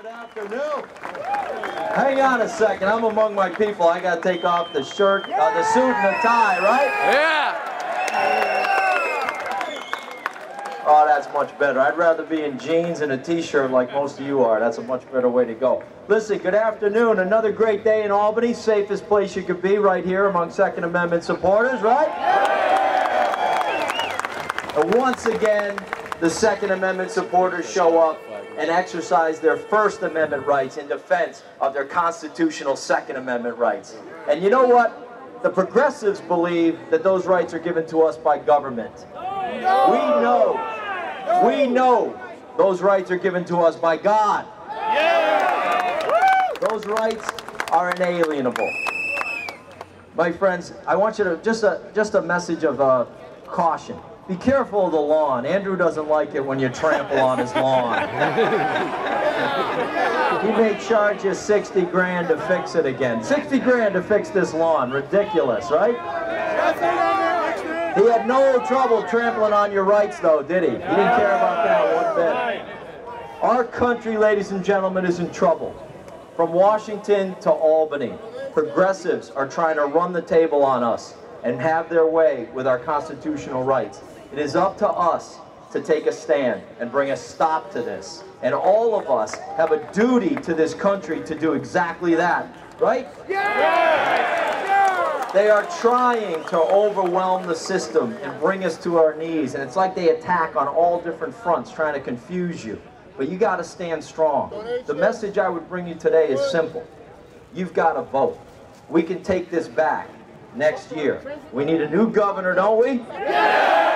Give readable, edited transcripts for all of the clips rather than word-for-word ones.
Good afternoon. Hang on a second. I'm among my people. I got to take off the shirt, the suit and the tie, right? Yeah. Oh, that's much better. I'd rather be in jeans and a t-shirt like most of you are. That's a much better way to go. Listen, good afternoon. Another great day in Albany. Safest place you could be right here among Second Amendment supporters, right? And once again, the Second Amendment supporters show up and exercise their First Amendment rights in defense of their constitutional Second Amendment rights. And you know what? The progressives believe that those rights are given to us by government. We know those rights are given to us by God. Those rights are inalienable. My friends, I want you to, just a message of caution. Be careful of the lawn. Andrew doesn't like it when you trample on his lawn. He may charge you 60 grand to fix it again. 60 grand to fix this lawn. Ridiculous, right? He had no trouble trampling on your rights, though, did he? He didn't care about that one bit. Our country, ladies and gentlemen, is in trouble. From Washington to Albany, progressives are trying to run the table on us and have their way with our constitutional rights. It is up to us to take a stand and bring a stop to this. And all of us have a duty to this country to do exactly that, right? Yeah! They are trying to overwhelm the system and bring us to our knees. And it's like they attack on all different fronts, trying to confuse you. But you got to stand strong. The message I would bring you today is simple. You've got to vote. We can take this back next year. We need a new governor, don't we? Yeah!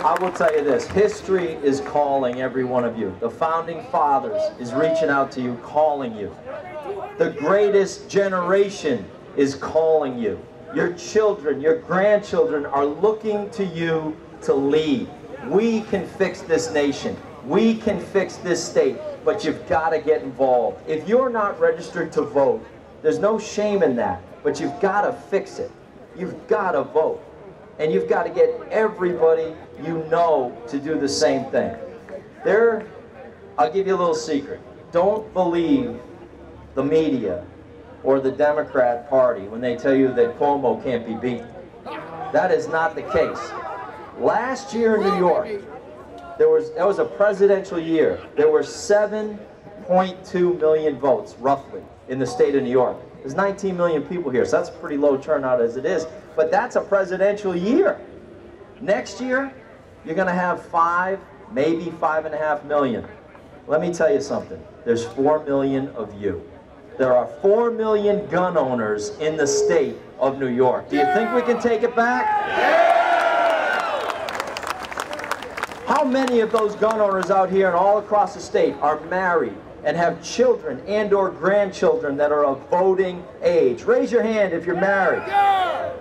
I will tell you this, history is calling every one of you. The Founding Fathers is reaching out to you, calling you. The greatest generation is calling you. Your children, your grandchildren are looking to you to lead. We can fix this nation. We can fix this state, but you've got to get involved. If you're not registered to vote, there's no shame in that, but you've got to fix it. You've got to vote. And you've got to get everybody you know to do the same thing. I'll give you a little secret. Don't believe the media or the Democrat Party when they tell you that Cuomo can't be beaten. That is not the case. Last year in New York, that was a presidential year. There were 7.2 million votes, roughly, in the state of New York. There's 19 million people here, so that's a pretty low turnout as it is. But that's a presidential year. Next year, you're going to have 5, maybe 5.5 million. Let me tell you something. There's 4 million of you. There are 4 million gun owners in the state of New York. Do you think we can take it back? How many of those gun owners out here and all across the state are married and have children and or grandchildren that are of voting age? Raise your hand if you're married.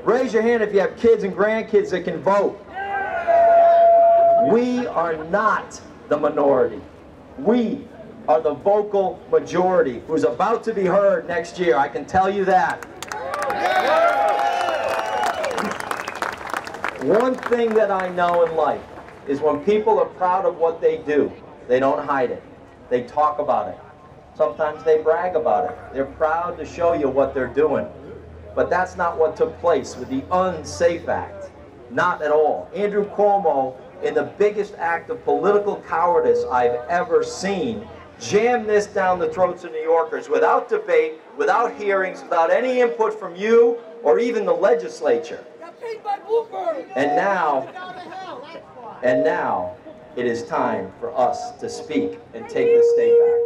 Raise your hand if you have kids and grandkids that can vote. We are not the minority. We are the vocal majority who's about to be heard next year. I can tell you that. One thing that I know in life is when people are proud of what they do, they don't hide it. They talk about it. Sometimes they brag about it. They're proud to show you what they're doing. But that's not what took place with the Unsafe Act. Not at all. Andrew Cuomo, in the biggest act of political cowardice I've ever seen, jammed this down the throats of New Yorkers without debate, without hearings, without any input from you or even the legislature. And now, it is time for us to speak and take the state back.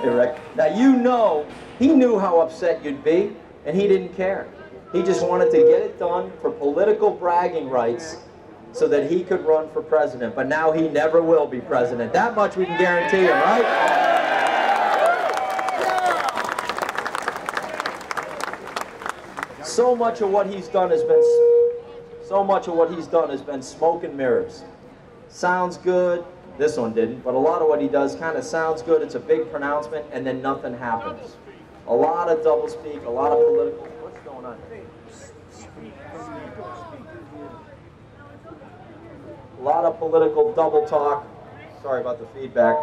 Hey, Rick. Now you know, he knew how upset you'd be, and he didn't care. He just wanted to get it done for political bragging rights so that he could run for president. But now he never will be president. That much we can guarantee him, right? So much of what he's done has been smoke and mirrors. Sounds good. This one didn't, but a lot of what he does kind of sounds good. It's a big pronouncement, and then nothing happens. A lot of doublespeak, a lot of political. What's going on? lot of political double talk. Sorry about the feedback.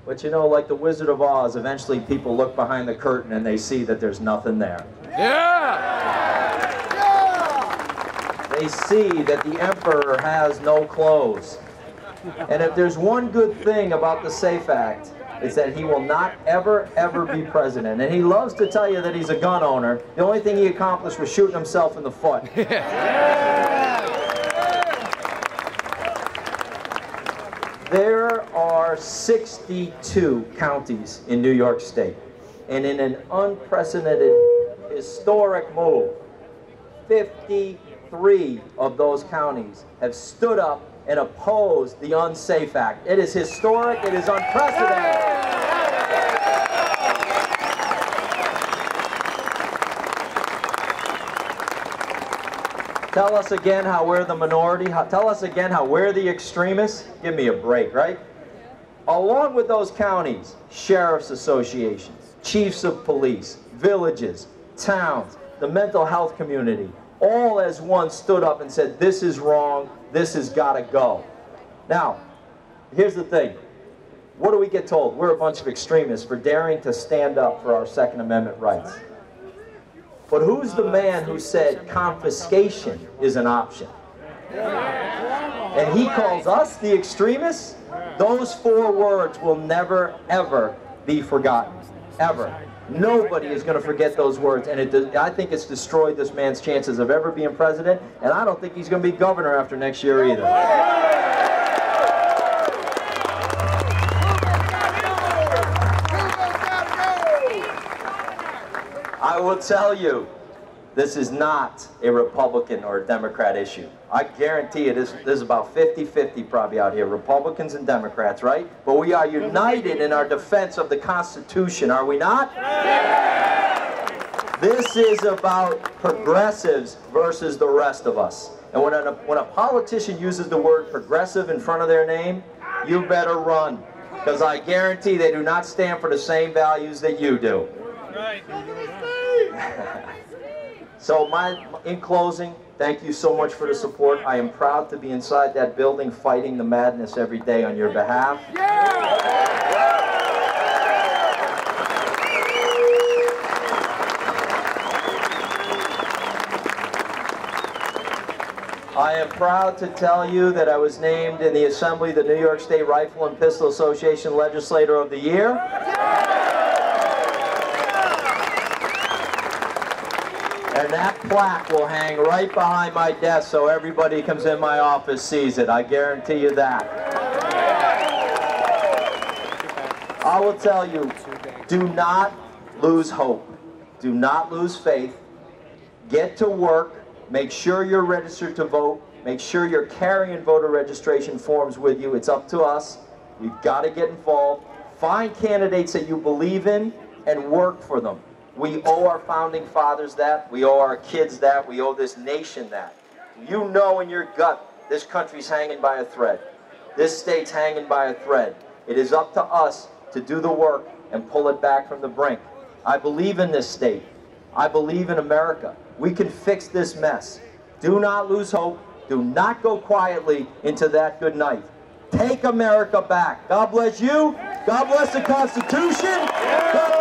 But you know, like the Wizard of Oz, eventually people look behind the curtain and they see that there's nothing there. Yeah! They see that the emperor has no clothes. And if there's one good thing about the SAFE Act, it's that he will not ever, ever be president. And he loves to tell you that he's a gun owner. The only thing he accomplished was shooting himself in the foot. There are 62 counties in New York State. And in an unprecedented, historic move, 53 of those counties have stood up and opposed the Unsafe Act. It is historic, it is unprecedented. Tell us again how we're the minority. Tell us again how we're the extremists. Give me a break, right? Along with those counties, sheriff's associations, chiefs of police, villages, towns, the mental health community, all as one stood up and said, this is wrong, this has got to go. Now, here's the thing. What do we get told? We're a bunch of extremists for daring to stand up for our Second Amendment rights. But who's the man who said confiscation is an option? And he calls us the extremists? Those 4 words will never, ever be forgotten. Ever. Nobody is going to forget those words. And I think it's destroyed this man's chances of ever being president. And I don't think he's going to be governor after next year either. I will tell you, this is not a Republican or a Democrat issue. I guarantee you this is about 50-50 probably out here, Republicans and Democrats, right? But we are united in our defense of the Constitution, are we not? This is about progressives versus the rest of us. And when a politician uses the word progressive in front of their name, you better run. Because I guarantee they do not stand for the same values that you do. Right. So in closing, thank you so much for the support. I am proud to be inside that building fighting the madness every day on your behalf. I am proud to tell you that I was named in the Assembly the New York State Rifle and Pistol Association Legislator of the Year. And that plaque will hang right behind my desk so everybody who comes in my office sees it. I guarantee you that. I will tell you, do not lose hope. Do not lose faith. Get to work. Make sure you're registered to vote. Make sure you're carrying voter registration forms with you. It's up to us. We've got to get involved. Find candidates that you believe in and work for them. We owe our founding fathers that. We owe our kids that. We owe this nation that. You know in your gut this country's hanging by a thread. This state's hanging by a thread. It is up to us to do the work and pull it back from the brink. I believe in this state. I believe in America. We can fix this mess. Do not lose hope. Do not go quietly into that good night. Take America back. God bless you. God bless the Constitution. God